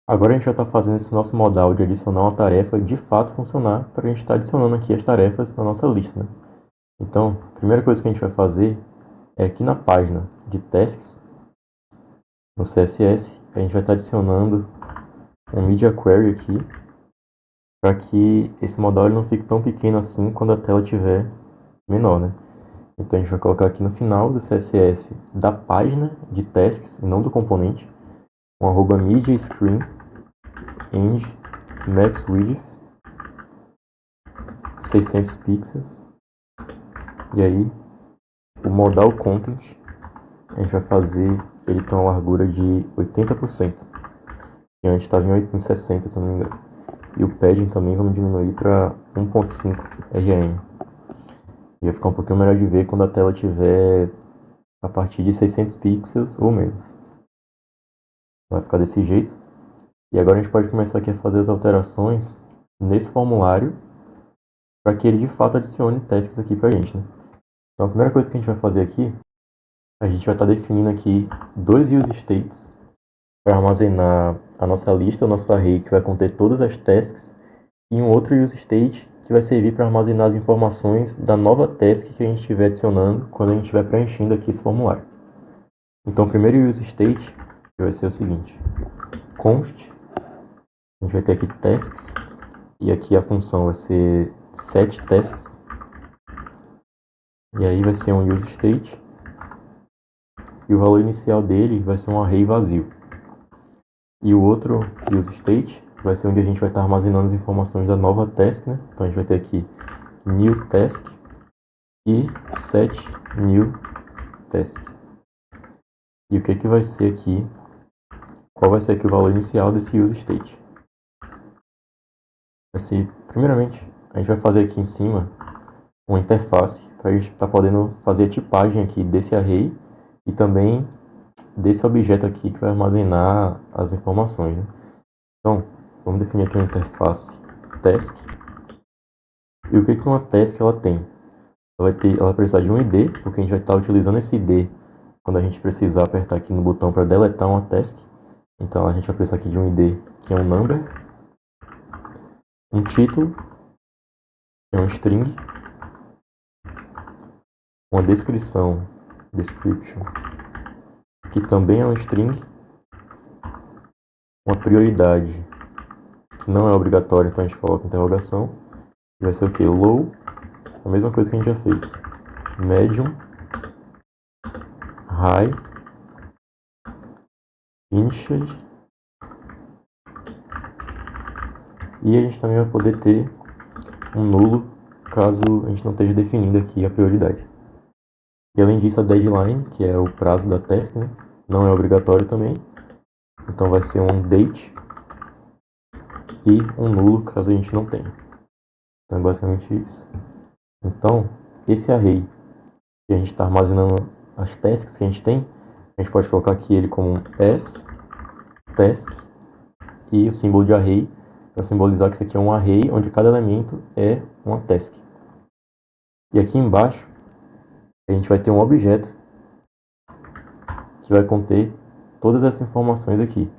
Agora a gente vai estar fazendo esse nosso modal de adicionar uma tarefa de fato funcionar para a gente estar adicionando aqui as tarefas na nossa lista, né? Então, a primeira coisa que a gente vai fazer é aqui na página de tasks, no CSS, a gente vai estar adicionando um Media Query aqui, para que esse modal ele não fique tão pequeno assim quando a tela estiver menor, né? Então a gente vai colocar aqui no final do CSS da página de tasks, e não do componente, um arroba media screen end max width 600 pixels. E aí o modal content a gente vai fazer ele ter uma largura de 80%, que antes estava em 60, se não me engano. E o padding também vamos diminuir para 1.5 rm. E vai ficar um pouquinho melhor de ver quando a tela tiver a partir de 600 pixels ou menos. Vai ficar desse jeito. E agora a gente pode começar aqui a fazer as alterações nesse formulário para que ele de fato adicione tasks aqui para a gente, né? Então a primeira coisa que a gente vai fazer aqui, a gente vai estar definindo aqui dois use states para armazenar a nossa lista, o nosso array que vai conter todas as tasks, e um outro use state que vai servir para armazenar as informações da nova task que a gente estiver adicionando quando a gente estiver preenchendo aqui esse formulário. Então o primeiro use state vai ser o seguinte: const, a gente vai ter aqui tasks, e aqui a função vai ser setTasks, e aí vai ser um use state, e o valor inicial dele vai ser um array vazio. E o outro use state vai ser onde a gente vai estar armazenando as informações da nova task, né? Então a gente vai ter aqui new task e set new task. E o que vai ser aqui? Qual vai ser aqui o valor inicial desse use state? Vai ser, primeiramente, a gente vai fazer aqui em cima uma interface para a gente estar podendo fazer a tipagem aqui desse array e também desse objeto aqui que vai armazenar as informações, né? Então, vamos definir aqui uma interface task. E o que uma task ela tem? Ela vai precisar de um ID, porque a gente vai estar utilizando esse ID quando a gente precisar apertar aqui no botão para deletar uma task. Então a gente vai precisar aqui de um ID que é um number, um título, que é um string, uma descrição, description, que também é um string, uma prioridade, que não é obrigatório, então a gente coloca interrogação, e vai ser o que? Low, a mesma coisa que a gente já fez, medium, high, finished, e a gente também vai poder ter um nulo caso a gente não esteja definindo aqui a prioridade. E além disso, a deadline, que é o prazo da task, né? Não é obrigatório também. Então vai ser um date e um nulo caso a gente não tenha. Então é basicamente isso. Então, esse array que a gente está armazenando as tasks que a gente tem, a gente pode colocar aqui ele como as task e o símbolo de array para simbolizar que isso aqui é um array onde cada elemento é uma task. E aqui embaixo a gente vai ter um objeto que vai conter todas essas informações aqui.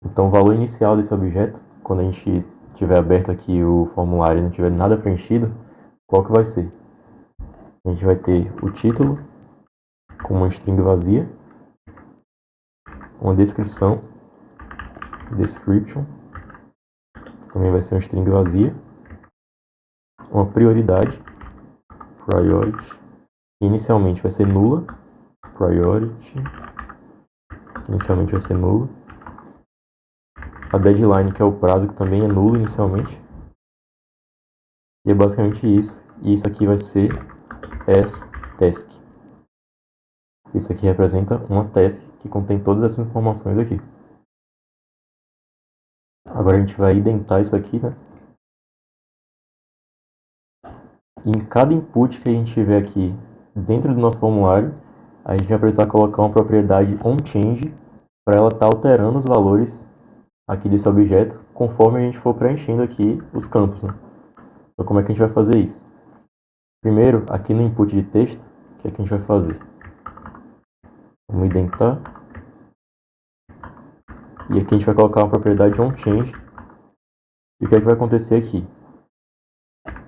Então o valor inicial desse objeto, quando a gente tiver aberto aqui o formulário e não tiver nada preenchido, qual que vai ser? A gente vai ter o título com uma string vazia, uma descrição, description, que também vai ser uma string vazia, uma prioridade, priority, que inicialmente vai ser nula, priority, que inicialmente vai ser nula, a deadline, que é o prazo, que também é nulo inicialmente, e é basicamente isso. E isso aqui vai ser as task. Isso aqui representa uma task que contém todas essas informações aqui. Agora a gente vai identar isso aqui, né? E em cada input que a gente tiver aqui dentro do nosso formulário, a gente vai precisar colocar uma propriedade onChange para ela estar alterando os valores aqui desse objeto conforme a gente for preenchendo aqui os campos, né? Então como é que a gente vai fazer isso? Primeiro, aqui no input de texto, o que é que a gente vai fazer? Vamos identar. E aqui a gente vai colocar uma propriedade onChange. E o que é que vai acontecer aqui?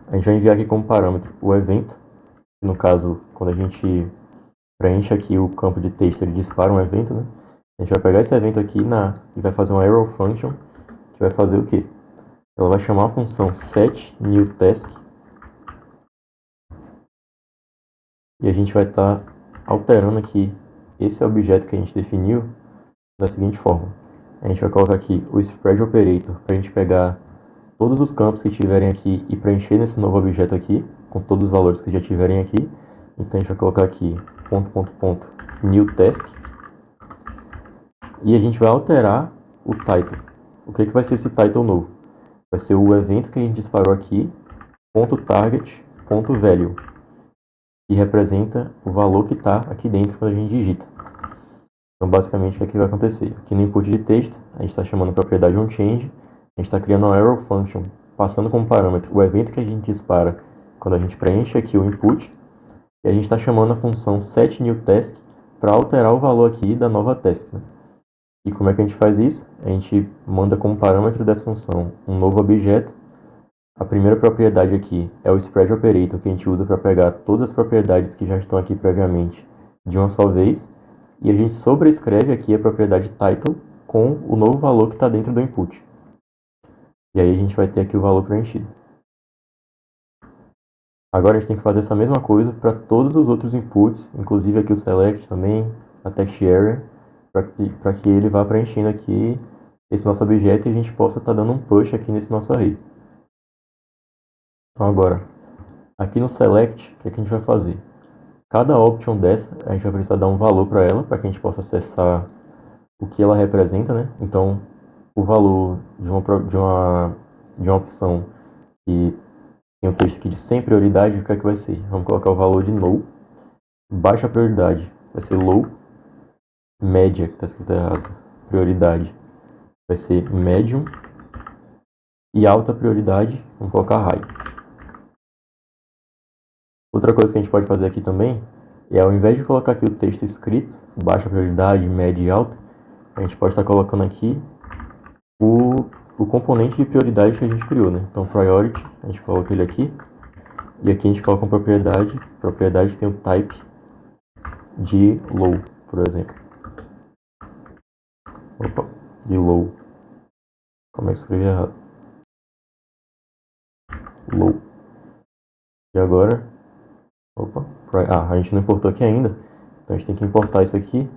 A gente vai enviar aqui como parâmetro o evento. No caso, quando a gente preenche aqui o campo de texto, ele dispara um evento, né? A gente vai pegar esse evento aqui e vai fazer uma arrow function, que vai fazer o quê? Ela vai chamar a função setNewTask e a gente vai estar alterando aqui esse objeto que a gente definiu da seguinte forma. A gente vai colocar aqui o spread operator para a gente pegar todos os campos que tiverem aqui e preencher nesse novo objeto aqui, com todos os valores que já tiverem aqui. Então a gente vai colocar aqui .newTask e a gente vai alterar o title. O que vai ser esse title novo? Vai ser o evento que a gente disparou aqui, .target.value, que representa o valor que está aqui dentro quando a gente digita. Então, basicamente, o que é que vai acontecer? Aqui no input de texto, a gente está chamando a propriedade onChange, a gente está criando uma arrow function, passando como parâmetro o evento que a gente dispara quando a gente preenche aqui o input, e a gente está chamando a função setNewTask para alterar o valor aqui da nova task, né? E como é que a gente faz isso? A gente manda como parâmetro dessa função um novo objeto. A primeira propriedade aqui é o spread operator, que a gente usa para pegar todas as propriedades que já estão aqui previamente de uma só vez. E a gente sobrescreve aqui a propriedade title com o novo valor que está dentro do input. E aí a gente vai ter aqui o valor preenchido. Agora a gente tem que fazer essa mesma coisa para todos os outros inputs, inclusive aqui o select também, a text area, para que ele vá preenchendo aqui esse nosso objeto e a gente possa estar dando um push aqui nesse nosso array. Então agora, aqui no select, o que a gente vai fazer? Cada option dessa, a gente vai precisar dar um valor para ela, para que a gente possa acessar o que ela representa, né? Então, o valor de uma opção que tem um texto aqui de 100 prioridade, o que é que vai ser? Vamos colocar o valor de null, baixa prioridade vai ser low, média, que está escrito errado, prioridade vai ser medium, e alta prioridade, vamos colocar high. Outra coisa que a gente pode fazer aqui também é, ao invés de colocar aqui o texto escrito, baixa prioridade, média e alta, a gente pode estar colocando aqui o componente de prioridade que a gente criou, né? Então, priority, a gente coloca ele aqui, e aqui a gente coloca uma propriedade que tem o type de low, por exemplo. Opa, de low. Como é que escrevi errado? Low. E agora, a gente não importou aqui ainda, então a gente tem que importar isso aqui.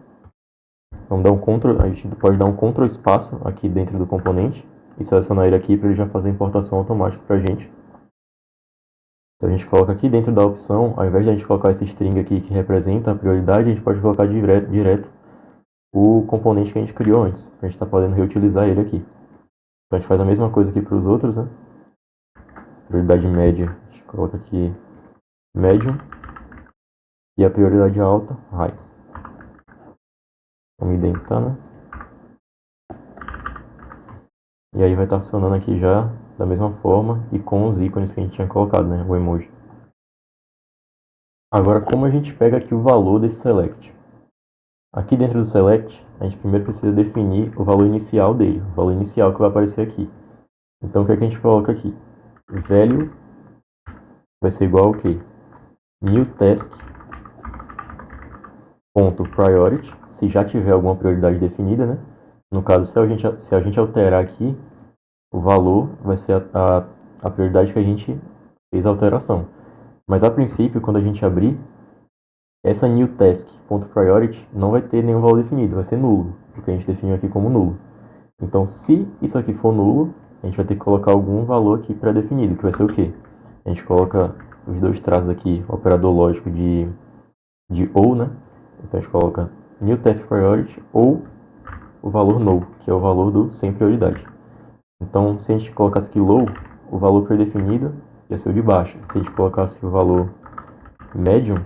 Vamos dar um Ctrl, a gente pode dar um Ctrl espaço aqui dentro do componente e selecionar ele aqui para ele já fazer a importação automática para a gente. Então a gente coloca aqui dentro da opção, ao invés de a gente colocar esse string aqui que representa a prioridade, a gente pode colocar direto o componente que a gente criou antes, para a gente estar podendo reutilizar ele aqui. Então a gente faz a mesma coisa aqui para os outros, né? Prioridade média, a gente coloca aqui medium e a prioridade alta, high. Vamos identar, né? E aí vai estar funcionando aqui já da mesma forma e com os ícones que a gente tinha colocado, né? O emoji. Agora, como a gente pega aqui o valor desse select? Aqui dentro do select, a gente primeiro precisa definir o valor inicial dele, o valor inicial que vai aparecer aqui. Então, o que é que a gente coloca aqui? Value vai ser igual ao quê? NewTask.priority, se já tiver alguma prioridade definida, né? No caso, se a gente alterar aqui, o valor vai ser a prioridade que a gente fez a alteração. Mas a princípio, quando a gente abrir, essa NewTask.priority não vai ter nenhum valor definido, vai ser nulo, porque a gente definiu aqui como nulo. Então, se isso aqui for nulo, a gente vai ter que colocar algum valor aqui pré-definido, que vai ser o quê? A gente coloca os dois traços aqui, o operador lógico de ou, né? Então a gente coloca NewTaskPriority ou o valor null, que é o valor do sem prioridade. Então, se a gente colocasse aqui low, o valor predefinido ia ser o de baixo. Se a gente colocasse o valor medium,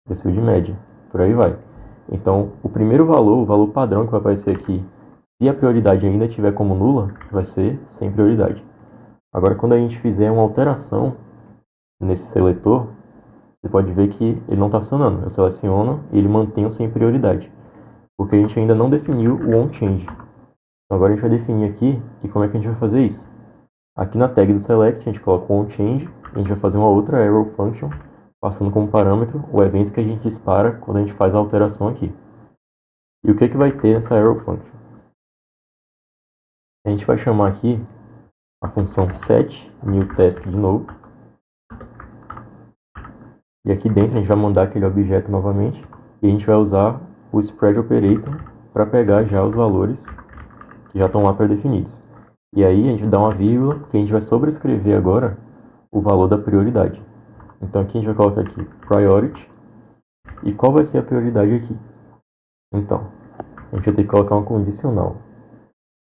ia ser o de média. Por aí vai. Então, o primeiro valor, o valor padrão que vai aparecer aqui, se a prioridade ainda estiver como nula, vai ser sem prioridade. Agora, quando a gente fizer uma alteração nesse seletor, você pode ver que ele não está funcionando. Eu seleciono e ele mantém o sem prioridade, porque a gente ainda não definiu o onChange. Então agora a gente vai definir aqui e como é que a gente vai fazer isso. Aqui na tag do select a gente coloca o onChange, a gente vai fazer uma outra arrow function, passando como parâmetro o evento que a gente dispara quando a gente faz a alteração aqui. E o que vai ter nessa arrow function? A gente vai chamar aqui a função setNewTask de novo. E aqui dentro a gente vai mandar aquele objeto novamente e a gente vai usar o spread operator para pegar já os valores que já estão lá pré-definidos. E aí a gente dá uma vírgula que a gente vai sobrescrever agora o valor da prioridade. Então aqui a gente vai colocar aqui priority. E qual vai ser a prioridade aqui? Então, a gente vai ter que colocar uma condicional.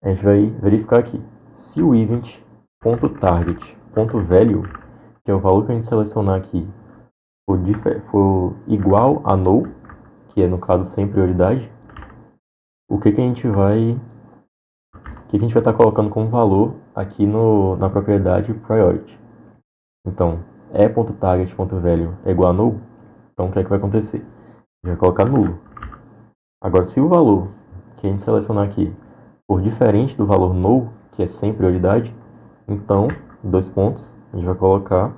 A gente vai verificar aqui. Se o event.target.value, que é o valor que a gente selecionar aqui, for igual a null, que é no caso sem prioridade, o que a gente vai estar colocando como valor aqui na propriedade priority. Então, e.target.value é igual a null, então o que vai acontecer? A gente vai colocar nulo. Agora, se o valor que a gente selecionar aqui for diferente do valor null, que é sem prioridade, então, dois pontos, a gente vai colocar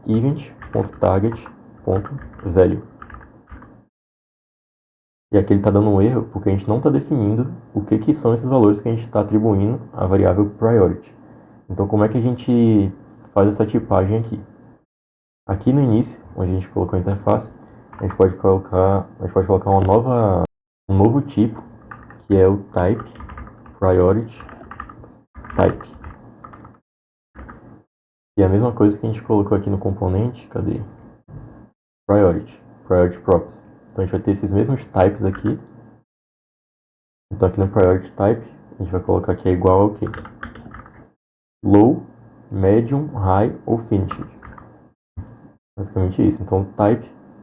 event.target.value. E aqui ele está dando um erro porque a gente não está definindo o que são esses valores que a gente está atribuindo à variável priority. Então, como é que a gente faz essa tipagem aqui? Aqui no início, onde a gente colocou a interface, a gente pode colocar um novo tipo, que é o type priority type. E a mesma coisa que a gente colocou aqui no componente, cadê? Priority props. Então a gente vai ter esses mesmos types aqui. Então aqui no priority type, a gente vai colocar que é igual ao quê? Low, medium, high ou finished. Basicamente isso. Então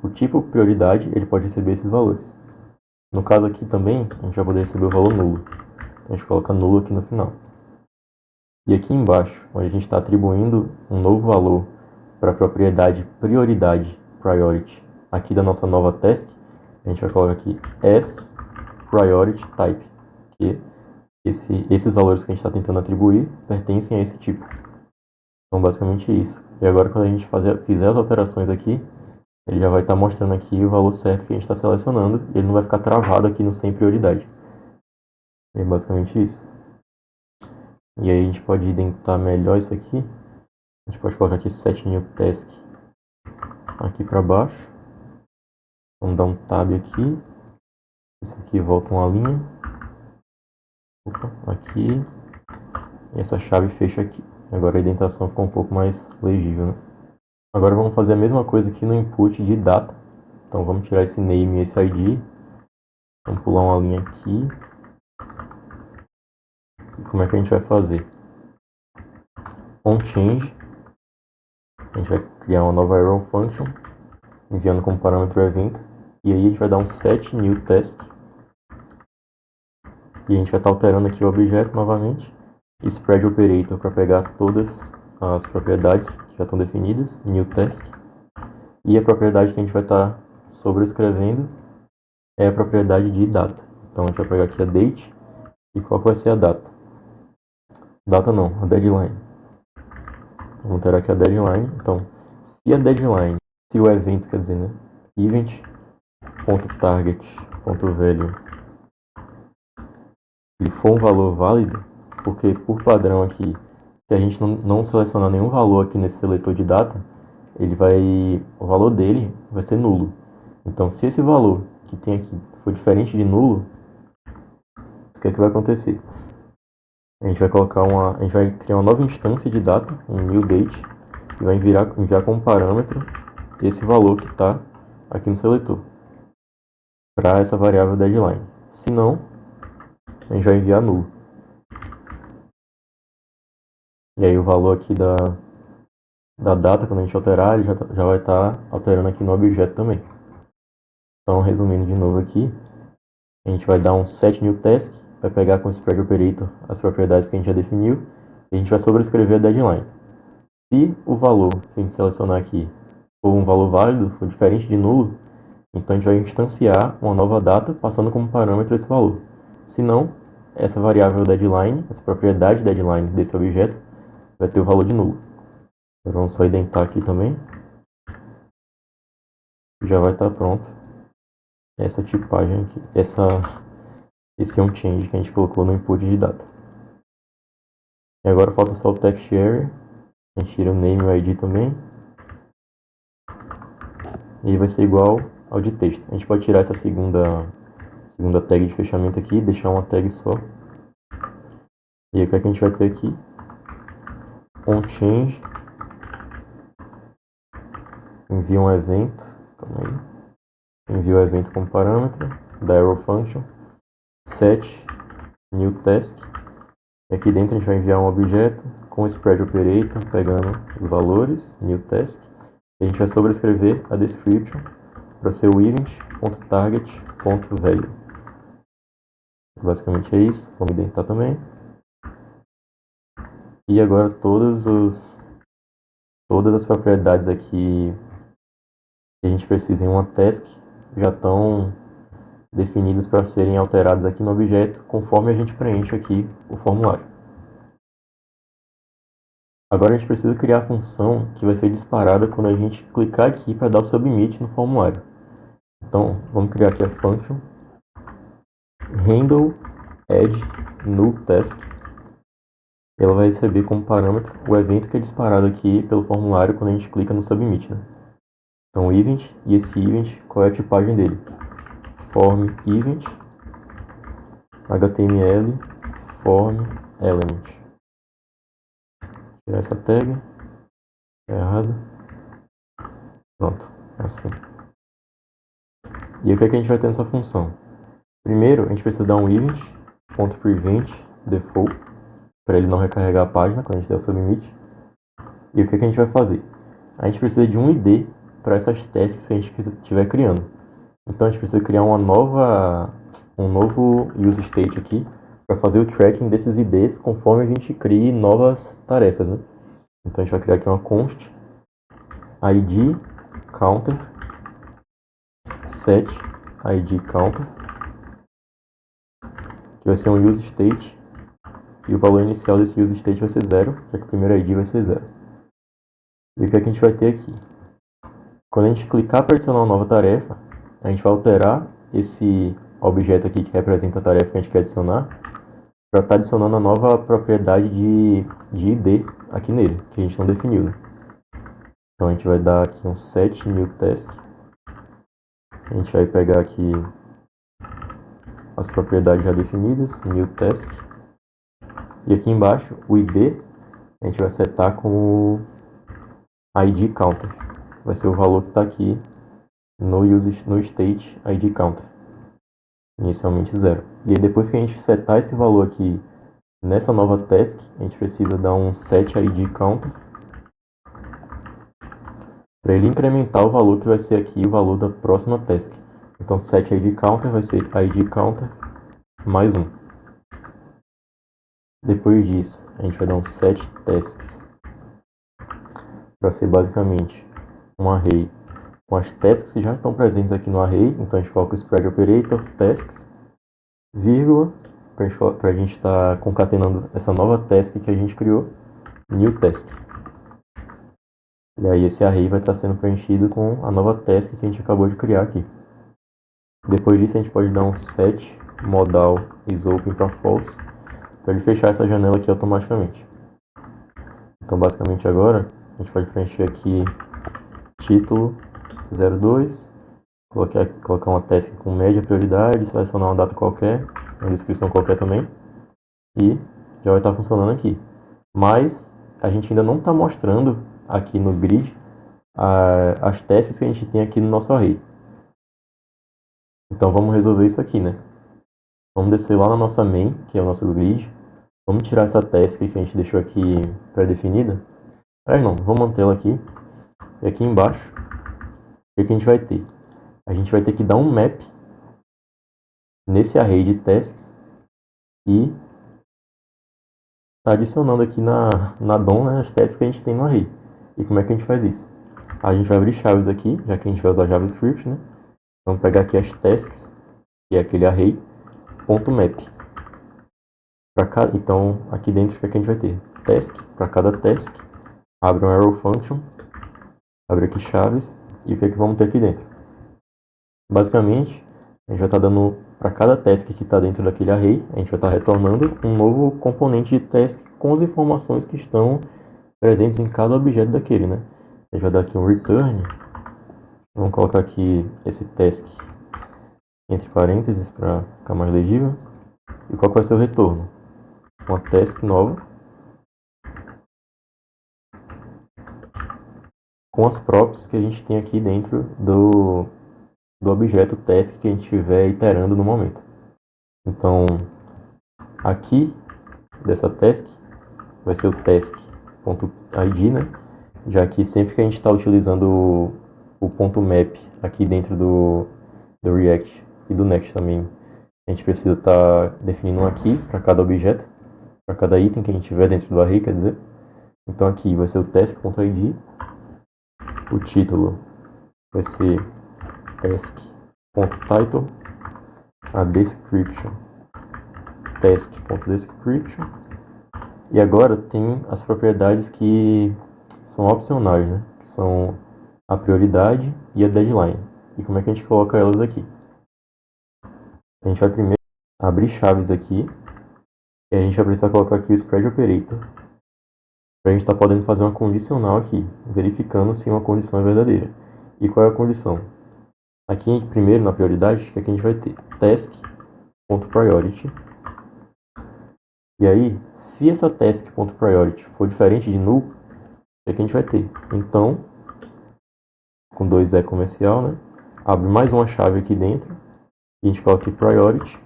o tipo prioridade, ele pode receber esses valores. No caso aqui também, a gente vai poder receber o valor nulo. Então a gente coloca nulo aqui no final. E aqui embaixo, onde a gente está atribuindo um novo valor para a propriedade prioridade, priority, aqui da nossa nova task, a gente vai colocar aqui as priority type, que esses valores que a gente está tentando atribuir pertencem a esse tipo. Então, basicamente isso. E agora, quando a gente fizer as alterações aqui, ele já vai estar mostrando aqui o valor certo que a gente está selecionando, e ele não vai ficar travado aqui no sem prioridade. É basicamente isso. E aí a gente pode identar melhor isso aqui. A gente pode colocar aqui setNewTask aqui para baixo. Vamos dar um tab aqui. Isso aqui volta uma linha. Opa, aqui. E essa chave fecha aqui. Agora a indentação ficou um pouco mais legível, né? Agora vamos fazer a mesma coisa aqui no input de data. Então vamos tirar esse name e esse ID. Vamos pular uma linha aqui. E como é que a gente vai fazer? OnChange. A gente vai criar uma nova arrow function, enviando como parâmetro o evento. E aí a gente vai dar um setNewTask. E a gente vai estar alterando aqui o objeto novamente. Spread operator para pegar todas as propriedades que já estão definidas. NewTask. E a propriedade que a gente vai estar sobrescrevendo é a propriedade de data. Então a gente vai pegar aqui a date. E qual vai ser a data? Data não, a deadline. Vamos ter aqui a deadline. Então, se a deadline, se o evento, quer dizer, né? Event.target.value ele for um valor válido, porque por padrão aqui, se a gente não selecionar nenhum valor aqui nesse seletor de data, o valor dele vai ser nulo. Então, se esse valor que tem aqui for diferente de nulo, o que é que vai acontecer? A gente vai criar uma nova instância de data, um new date, e vai enviar como parâmetro esse valor que está aqui no seletor para essa variável deadline. Se não, a gente vai enviar nulo. E aí o valor aqui da data, quando a gente alterar, ele já vai estar alterando aqui no objeto também. Então, resumindo de novo aqui, a gente vai dar um setNewTask, vai pegar com o spread operator as propriedades que a gente já definiu, e a gente vai sobrescrever a deadline. Se o valor que a gente selecionar aqui for um valor válido, for diferente de nulo, então a gente vai instanciar uma nova data, passando como parâmetro esse valor. Se não, essa variável deadline, essa propriedade deadline desse objeto, vai ter o valor de nulo. Então, vamos só identar aqui também. Já vai estar pronto essa tipagem aqui, esse onChange que a gente colocou no input de data. E agora falta só o text area. A gente tira o name e o ID também. E vai ser igual ao de texto. A gente pode tirar essa segunda tag de fechamento aqui e deixar uma tag só. E aí o que é que a gente vai ter aqui? onChange envia um evento. Calma aí. Envia o evento como parâmetro da arrow function. Set new task. E aqui dentro a gente vai enviar um objeto com o spread operator, pegando os valores, new task. E a gente vai sobrescrever a description para ser o event.target.value. Basicamente é isso. Vamos identar também. E agora todas as propriedades aqui que a gente precisa em uma task já estão definidas para serem alteradas aqui no objeto conforme a gente preenche aqui o formulário. Agora a gente precisa criar a função que vai ser disparada quando a gente clicar aqui para dar o submit no formulário. Então vamos criar aqui a function handle add new task. Ela vai receber como parâmetro o evento que é disparado aqui pelo formulário quando a gente clica no submit, né? Então event, e esse event, qual é a tipagem dele? Form event HTML form element. Tirar essa tag, é errado. Pronto, assim. E o que é que a gente vai ter nessa função? Primeiro, a gente precisa dar um event.prevent default para ele não recarregar a página quando a gente der o submit. E o que é que a gente vai fazer? A gente precisa de um ID para essas tasks que a gente estiver criando. Então a gente precisa criar um novo use state aqui para fazer o tracking desses IDs conforme a gente crie novas tarefas, né? Então a gente vai criar aqui uma const id counter set id counter, que vai ser um use state, e o valor inicial desse use state vai ser 0, já que o primeiro id vai ser 0. E o que é que a gente vai ter aqui? Quando a gente clicar para adicionar uma nova tarefa, a gente vai alterar esse objeto aqui que representa a tarefa que a gente quer adicionar para estar adicionando a nova propriedade de ID aqui nele, que a gente não definiu, né? Então a gente vai dar aqui um set new task. A gente vai pegar aqui as propriedades já definidas, new task. E aqui embaixo, o ID, a gente vai setar como ID counter. Vai ser o valor que está aqui no state ID counter. Inicialmente 0. E aí depois que a gente setar esse valor aqui nessa nova task, a gente precisa dar um set ID counter para ele incrementar o valor que vai ser aqui o valor da próxima task. Então set ID counter vai ser ID counter mais 1. Depois disso, a gente vai dar um set tasks para ser basicamente um array com as tasks que já estão presentes aqui no array. Então a gente coloca o spread operator tasks, vírgula, para a gente estar concatenando essa nova task que a gente criou, new task. E aí esse array vai estar sendo preenchido com a nova task que a gente acabou de criar aqui. Depois disso a gente pode dar um set modal isOpen para false, para ele fechar essa janela aqui automaticamente. Então basicamente agora a gente pode preencher aqui título 02, colocar uma task com média prioridade, selecionar uma data qualquer, uma descrição qualquer também, e já vai estar funcionando aqui. Mas a gente ainda não está mostrando aqui no grid as tasks que a gente tem aqui no nosso array. Então vamos resolver isso aqui, né? Vamos descer lá na nossa main, que é o nosso grid. Vamos tirar essa task que a gente deixou aqui pré-definida. Mas não, vamos mantê-la aqui. E aqui embaixo, o que a gente vai ter? A gente vai ter que dar um map nesse array de tasks e tá adicionando aqui na DOM, né, as tasks que a gente tem no array. E como é que a gente faz isso? A gente vai abrir chaves aqui, já que a gente vai usar JavaScript, né? Vamos pegar aqui as tasks, que é aquele array, .map. Então, aqui dentro, o que a gente vai ter? Task, para cada task, abre um arrow function, abre aqui chaves, e o que vamos ter aqui dentro? Basicamente, a gente vai estar dando para cada task que está dentro daquele array, a gente vai estar retornando um novo componente de task com as informações que estão presentes em cada objeto daquele, né? A gente vai dar aqui um return, vamos colocar aqui esse task entre parênteses para ficar mais legível. E qual vai ser o retorno? Uma task nova com as props que a gente tem aqui dentro do objeto task que a gente estiver iterando no momento. Então, aqui dessa task vai ser o task.id, né? Já que sempre que a gente está utilizando o ponto map aqui dentro do React e do Next também, a gente precisa estar definindo um aqui para cada objeto, para cada item que a gente tiver dentro do array, quer dizer. Então aqui vai ser o task.id, o título vai ser task.title, a description task.description, e agora tem as propriedades que são opcionais, né? Que são a prioridade e a deadline. E como é que a gente coloca elas aqui? A gente vai primeiro abrir chaves aqui, e a gente vai precisar colocar aqui o spread operator, para a gente estar podendo fazer uma condicional aqui, verificando se uma condição é verdadeira. E qual é a condição? Aqui, primeiro, na prioridade, que aqui a gente vai ter task.priority. E aí, se essa task.priority for diferente de null, o que a gente vai ter? Então, com 2E comercial, né? Abre mais uma chave aqui dentro, e a gente coloca aqui priority,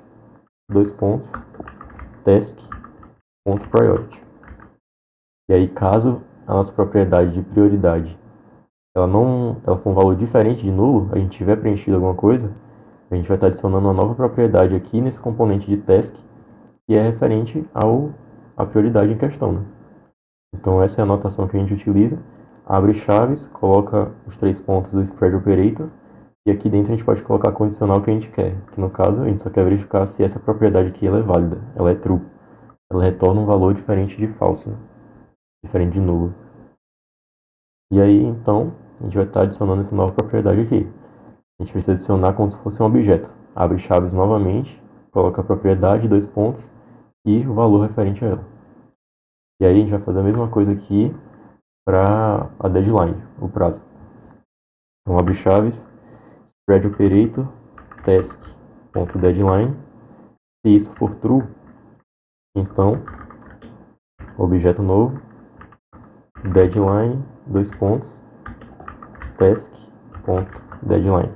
task.priority. E aí, caso a nossa propriedade de prioridade ela for um valor diferente de nulo, a gente tiver preenchido alguma coisa, a gente vai estar adicionando uma nova propriedade aqui nesse componente de task, que é referente à prioridade em questão, né? Então essa é a notação que a gente utiliza. Abre chaves, coloca os 3 pontos do spread operator, e aqui dentro a gente pode colocar a condicional que a gente quer, que no caso a gente só quer verificar se essa propriedade aqui ela é válida, ela é true. Ela retorna um valor diferente de false, né? Diferente de nulo. E aí então a gente vai estar adicionando essa nova propriedade aqui. A gente precisa adicionar como se fosse um objeto. Abre chaves novamente, coloca a propriedade, 2 pontos, e o valor referente a ela. E aí a gente vai fazer a mesma coisa aqui para a deadline, o prazo. Então abre chaves, spread operator, task.deadline. Se isso for true, então objeto novo, deadline, 2 pontos, task.deadline.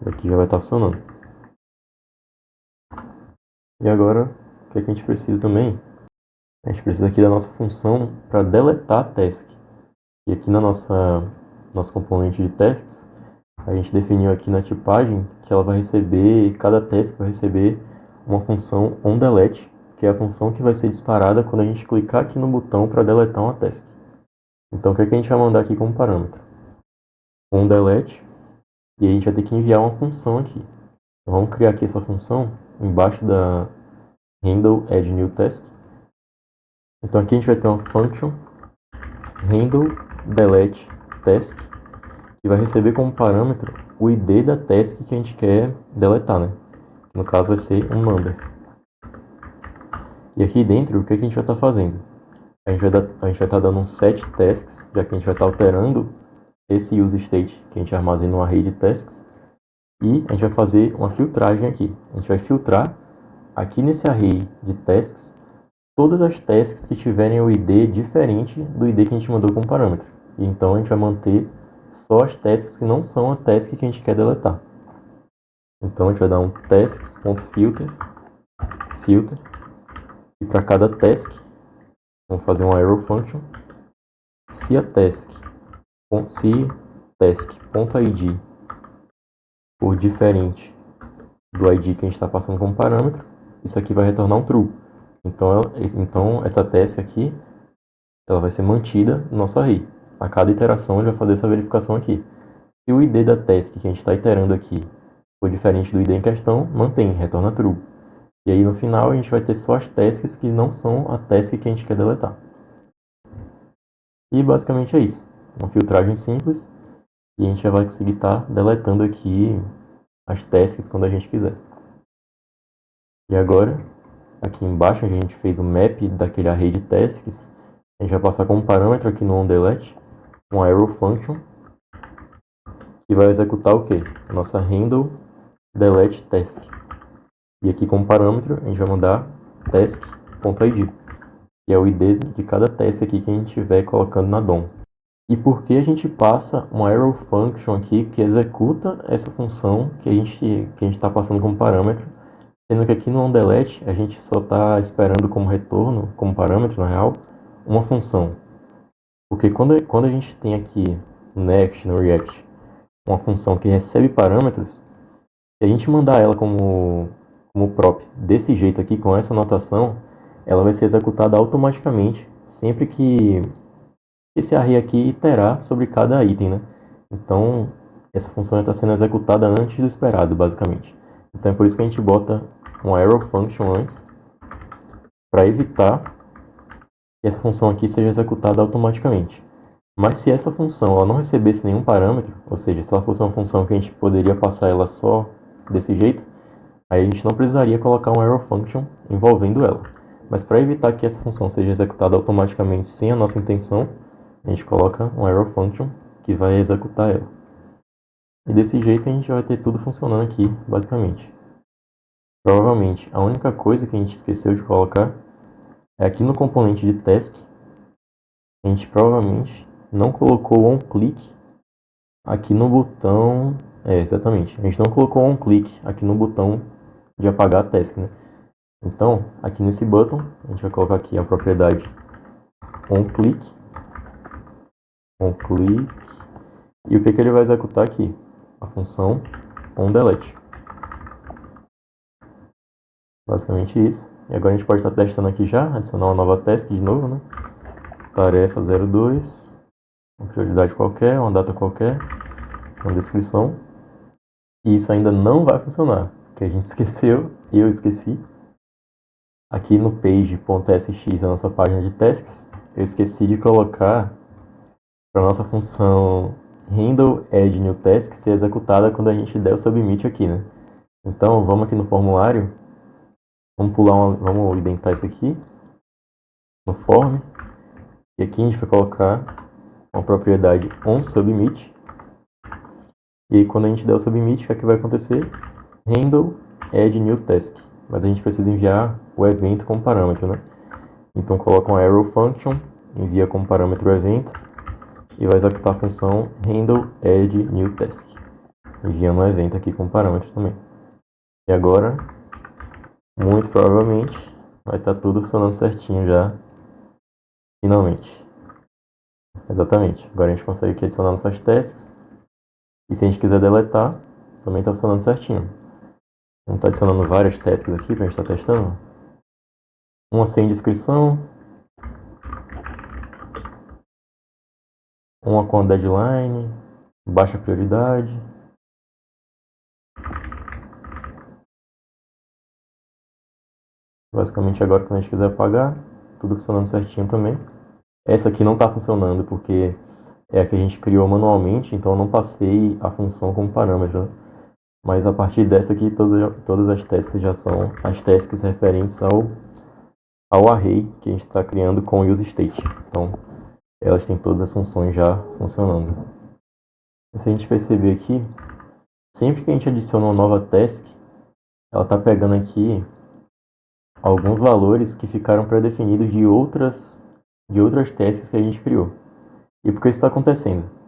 Aqui já vai estar funcionando. E agora, o que a gente precisa também? A gente precisa aqui da nossa função para deletar a task. E aqui na nosso componente de tasks, a gente definiu aqui na tipagem que ela vai receber, cada task vai receber uma função onDelete, que é a função que vai ser disparada quando a gente clicar aqui no botão para deletar uma task. Então o que a gente vai mandar aqui como parâmetro? onDelete, e a gente vai ter que enviar uma função aqui. Então vamos criar aqui essa função embaixo da handle add new task. Então aqui a gente vai ter uma function handle delete task, que vai receber como parâmetro o ID da task que a gente quer deletar, né? No caso vai ser um number. E aqui dentro, o que a gente vai estar fazendo? A gente vai estar dando um set tasks, já que a gente vai estar alterando esse use state que a gente armazena no array de tasks. E a gente vai fazer uma filtragem aqui. A gente vai filtrar aqui nesse array de tasks todas as tasks que tiverem o ID diferente do ID que a gente mandou como parâmetro. E então a gente vai manter só as tasks que não são a task que a gente quer deletar. Então a gente vai dar um tasks.filter, e para cada task, vamos fazer um arrow function. Se task.id for diferente do ID que a gente está passando como parâmetro, isso aqui vai retornar um true. Então essa task aqui, ela vai ser mantida no nosso array. A cada iteração ele vai fazer essa verificação aqui. Se o ID da task que a gente está iterando aqui for diferente do ID em questão, mantém, retorna true. E aí no final a gente vai ter só as tasks que não são a task que a gente quer deletar. E basicamente é isso. Uma filtragem simples e a gente já vai conseguir estar deletando aqui as tasks quando a gente quiser. E agora, aqui embaixo, onde a gente fez o map daquele array de tasks, a gente vai passar como parâmetro aqui no onDelete um arrow function que vai executar o quê? A nossa handle delete task. E aqui como parâmetro a gente vai mandar task.id, que é o ID de cada task aqui que a gente estiver colocando na DOM. E por que a gente passa um arrow function aqui que executa essa função que a gente está passando como parâmetro, sendo que aqui no onDelete a gente só está esperando como retorno, como parâmetro na real, uma função. Porque quando a gente tem aqui no Next, no React, uma função que recebe parâmetros, se a gente mandar ela como prop desse jeito aqui, com essa notação, ela vai ser executada automaticamente sempre que esse array aqui iterar sobre cada item, né? Então, essa função está sendo executada antes do esperado, basicamente. Então, é por isso que a gente bota um arrow function antes, para evitar que essa função aqui seja executada automaticamente. Mas se essa função ela não recebesse nenhum parâmetro, ou seja, se ela fosse uma função que a gente poderia passar ela só desse jeito, aí a gente não precisaria colocar um arrow function envolvendo ela. Mas para evitar que essa função seja executada automaticamente sem a nossa intenção, a gente coloca um arrow function que vai executar ela. E desse jeito a gente vai ter tudo funcionando aqui, basicamente. Provavelmente a única coisa que a gente esqueceu de colocar é aqui no componente de task, a gente provavelmente não colocou o onClick aqui no botão. Exatamente. A gente não colocou o onClick aqui no botão de apagar a task, né? Então, aqui nesse button, a gente vai colocar aqui a propriedade onClick. E o que ele vai executar aqui? A função onDelete. Basicamente isso. E agora a gente pode estar testando aqui já, adicionar uma nova task de novo, né? Tarefa 02, uma prioridade qualquer, uma data qualquer, uma descrição. E isso ainda não vai funcionar, porque a gente esqueceu, eu esqueci. Aqui no page.sx, a nossa página de tasks, eu esqueci de colocar para a nossa função handle add new task ser executada quando a gente der o submit aqui, né? Então, vamos aqui no formulário, vamos indentar isso aqui no form, e aqui a gente vai colocar uma propriedade onSubmit. E aí, quando a gente der o submit, o que vai acontecer? Handle add new task. Mas a gente precisa enviar o evento como parâmetro, né? Então coloca um arrow function, envia como parâmetro o evento e vai executar a função handle add new task, enviando um evento aqui como parâmetro também. E agora, muito provavelmente, vai estar tudo funcionando certinho já, finalmente. Exatamente. Agora a gente consegue aqui adicionar nossas tasks. E se a gente quiser deletar, também está funcionando certinho. Vamos estar adicionando várias tasks aqui para a gente estar testando. Uma sem descrição. Uma com a deadline. Baixa prioridade. Basicamente agora quando a gente quiser apagar, tudo funcionando certinho também. Essa aqui não está funcionando porque é a que a gente criou manualmente, então eu não passei a função como parâmetro, né? Mas a partir dessa aqui, todas as tasks já são as tasks referentes ao array que a gente está criando com o useState. Então, elas têm todas as funções já funcionando. Se a gente perceber aqui, sempre que a gente adiciona uma nova task, ela está pegando aqui alguns valores que ficaram pré-definidos de outras tasks que a gente criou. E por que isso está acontecendo?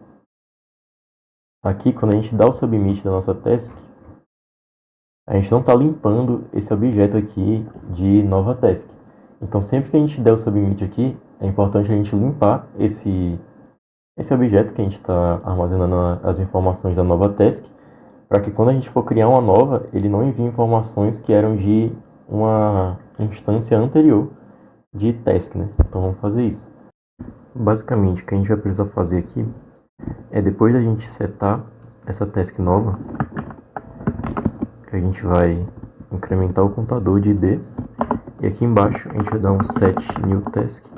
Aqui, quando a gente dá o submit da nossa task, a gente não está limpando esse objeto aqui de nova task. Então, sempre que a gente der o submit aqui, é importante a gente limpar esse objeto que a gente está armazenando as informações da nova task, para que quando a gente for criar uma nova, ele não envie informações que eram de uma instância anterior de task, né? Então, vamos fazer isso. Basicamente, o que a gente vai precisar fazer aqui é, depois da gente setar essa task nova, que a gente vai incrementar o contador de ID. E aqui embaixo a gente vai dar um set new task.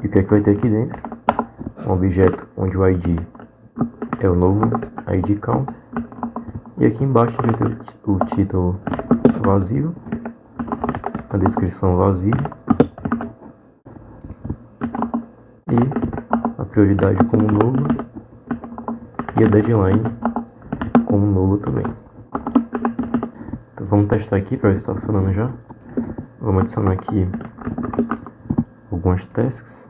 E o que é que vai ter aqui dentro? Um objeto onde o ID é o novo ID counter. E aqui embaixo a gente vai ter o título vazio, a descrição vazia e a prioridade como nulo e a deadline como nulo também. Então vamos testar aqui para ver se está funcionando já. Vamos adicionar aqui algumas tasks.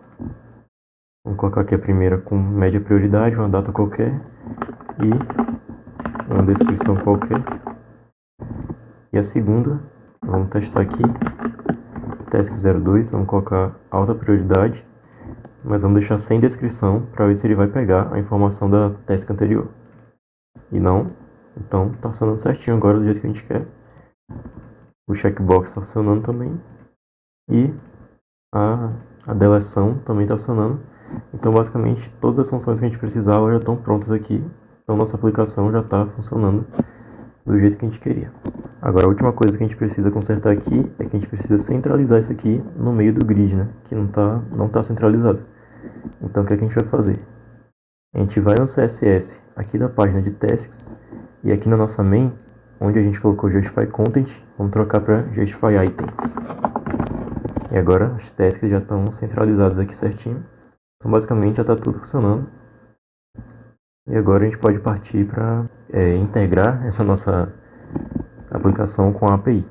Vamos colocar aqui a primeira com média prioridade, uma data qualquer e uma descrição qualquer. E a segunda, vamos testar aqui, task 02, vamos colocar alta prioridade, mas vamos deixar sem descrição para ver se ele vai pegar a informação da task anterior. E não, então está funcionando certinho agora do jeito que a gente quer. O checkbox está funcionando também. E a deleção também está funcionando. Então basicamente todas as funções que a gente precisava já estão prontas aqui. Então nossa aplicação já está funcionando do jeito que a gente queria. Agora a última coisa que a gente precisa consertar aqui é que a gente precisa centralizar isso aqui no meio do grid, né? Que não tá centralizado. Então o que é que a gente vai fazer? A gente vai no CSS aqui da página de tasks e aqui na nossa main, onde a gente colocou Justify Content, vamos trocar para Justify Items. E agora as tasks já estão centralizadas aqui certinho. Então basicamente já está tudo funcionando. E agora a gente pode partir para integrar essa nossa aplicação com a API.